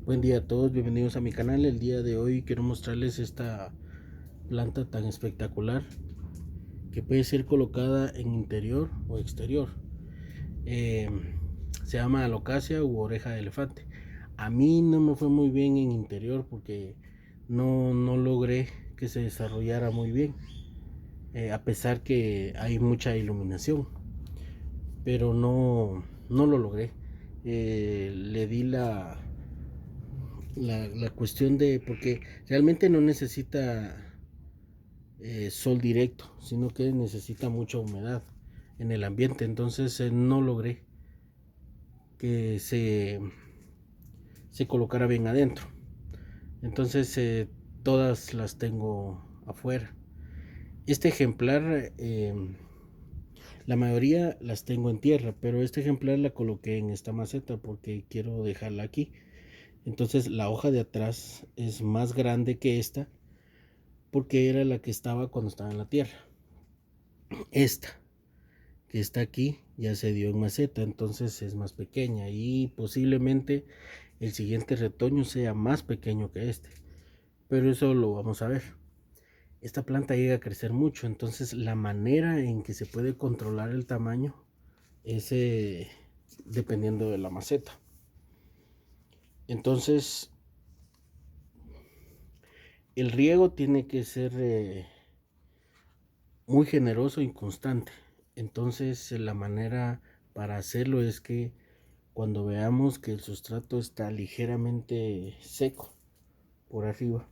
Buen día a todos, bienvenidos a mi canal. El día de hoy quiero mostrarles esta planta tan espectacular que puede ser colocada en interior o exterior. Eh, Se llama alocasia u oreja de elefante. A mí no me fue muy bien en interior porque no logré que se desarrollara muy bien, a pesar que hay mucha iluminación, pero no lo logré. Le di la cuestión de, porque realmente no necesita sol directo, sino que necesita mucha humedad en el ambiente. Entonces no logré que se colocara bien adentro. Entonces todas las tengo afuera. Este ejemplar, la mayoría las tengo en tierra, pero este ejemplar la coloqué en esta maceta porque quiero dejarla aquí. Entonces la hoja de atrás es más grande que esta porque era la que estaba cuando estaba en la tierra. Esta que está aquí ya se dio en maceta, entonces es más pequeña y posiblemente el siguiente retoño sea más pequeño que este, pero eso lo vamos a ver. Esta planta llega a crecer mucho, entonces la manera en que se puede controlar el tamaño es dependiendo de la maceta. Entonces el riego tiene que ser muy generoso y constante. Entonces la manera para hacerlo es que cuando veamos que el sustrato está ligeramente seco por arriba,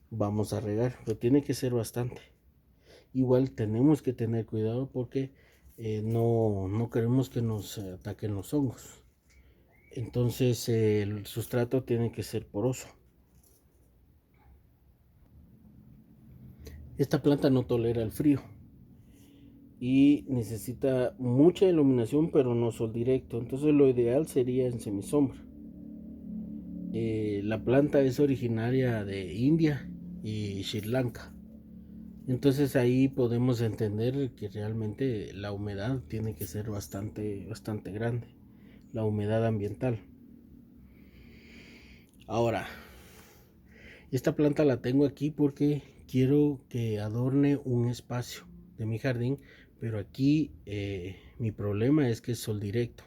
vamos a regar, pero tiene que ser bastante. Igual tenemos que tener cuidado porque no queremos que nos ataquen los hongos. Entonces el sustrato tiene que ser poroso. Esta planta no tolera el frío y necesita mucha iluminación, pero no sol directo. Entonces lo ideal sería en semisombra. La planta es originaria de India y Sri Lanka. Entonces ahí podemos entender que realmente la humedad tiene que ser bastante grande, la humedad ambiental. Ahora, esta planta la tengo aquí porque quiero que adorne un espacio de mi jardín, pero aquí mi problema es que es sol directo.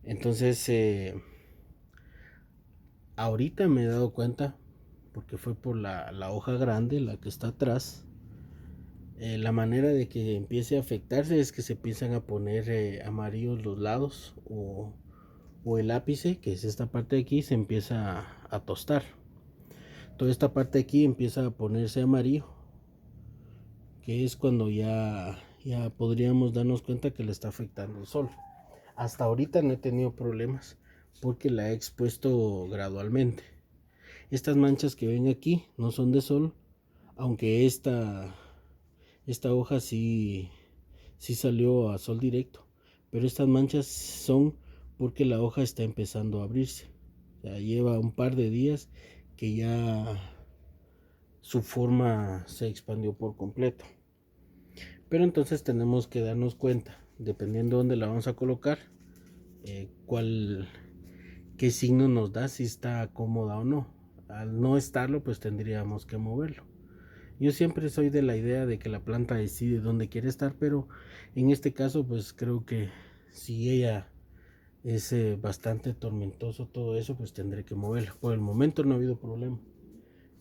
Entonces ahorita me he dado cuenta, porque fue por la hoja grande, la que está atrás, la manera de que empiece a afectarse es que se empiezan a poner amarillos los lados o el ápice, que es esta parte de aquí, se empieza a tostar. Toda esta parte de aquí empieza a ponerse amarillo, que es cuando ya podríamos darnos cuenta que le está afectando el sol. Hasta ahorita no he tenido problemas porque la he expuesto gradualmente. Estas manchas que ven aquí no son de sol, aunque esta hoja sí salió a sol directo, pero estas manchas son porque la hoja está empezando a abrirse. Ya lleva un par de días que ya su forma se expandió por completo. Pero entonces tenemos que darnos cuenta, dependiendo de dónde la vamos a colocar, qué signo nos da si está cómoda o no. Al no estarlo, pues tendríamos que moverlo. Yo siempre soy de la idea de que la planta decide dónde quiere estar, pero en este caso pues creo que si ella es bastante tormentoso todo eso, pues tendré que moverlo. Por el momento no ha habido problema,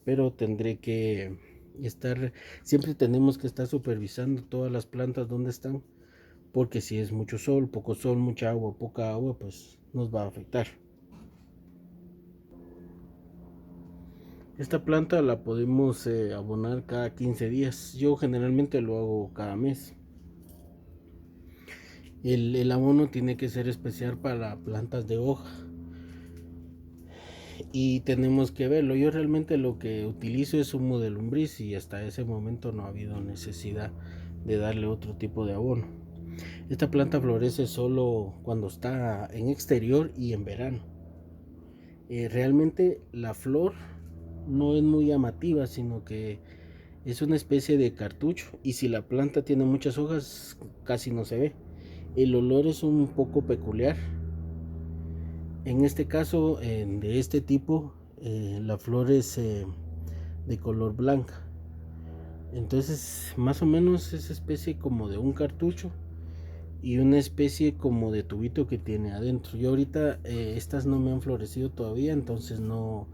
pero tendré que estar, siempre tenemos que estar supervisando todas las plantas donde están, porque si es mucho sol, poco sol, mucha agua, poca agua, pues nos va a afectar. Esta planta la podemos abonar cada 15 días. Yo generalmente lo hago cada mes. El abono tiene que ser especial para plantas de hoja y tenemos que verlo. Yo realmente lo que utilizo es humo de lombriz y hasta ese momento no ha habido necesidad de darle otro tipo de abono. Esta planta florece solo cuando está en exterior y en verano. Realmente la flor no es muy llamativa, sino que es una especie de cartucho y si la planta tiene muchas hojas casi no se ve. El olor es un poco peculiar En este caso, de este tipo, la flor es de color blanca. Entonces, más o menos es especie como de un cartucho y una especie como de tubito que tiene adentro. Yo ahorita estas no me han florecido todavía, entonces no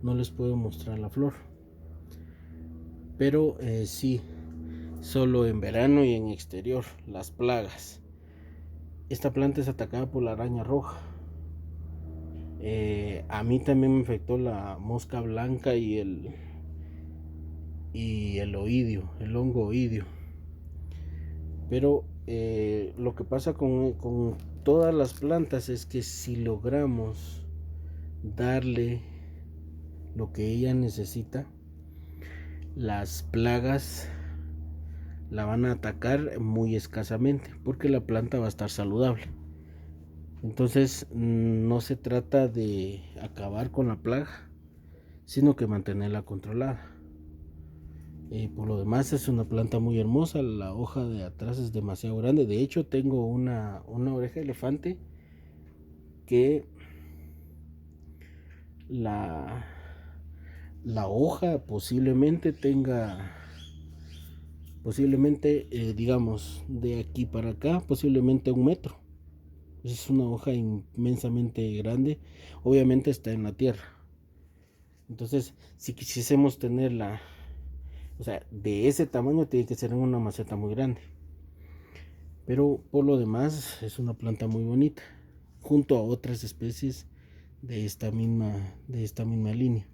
les puedo mostrar la flor. Pero sí, solo en verano y en exterior, las plagas. Esta planta es atacada por la araña roja. A mí también me infectó la mosca blanca y el oidio, el hongo oidio. Pero lo que pasa con todas las plantas es que si logramos darle lo que ella necesita, las plagas la van a atacar muy escasamente porque la planta va a estar saludable. Entonces no se trata de acabar con la plaga, sino que mantenerla controlada. Por lo demás es una planta muy hermosa, la hoja de atrás es demasiado grande. De hecho tengo una oreja de elefante que la, la hoja posiblemente digamos de aquí para acá, posiblemente 1 metro. Es una hoja inmensamente grande, obviamente está en la tierra. Entonces si quisiésemos tenerla, o sea, de ese tamaño, tiene que ser en una maceta muy grande. Pero por lo demás es una planta muy bonita, junto a otras especies de esta misma línea.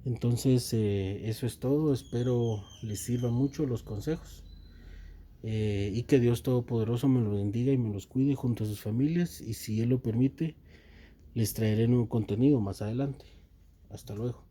Entonces eso es todo, espero les sirvan mucho los consejos y que Dios Todopoderoso me lo bendiga y me los cuide junto a sus familias, y si Él lo permite les traeré nuevo contenido más adelante. Hasta luego.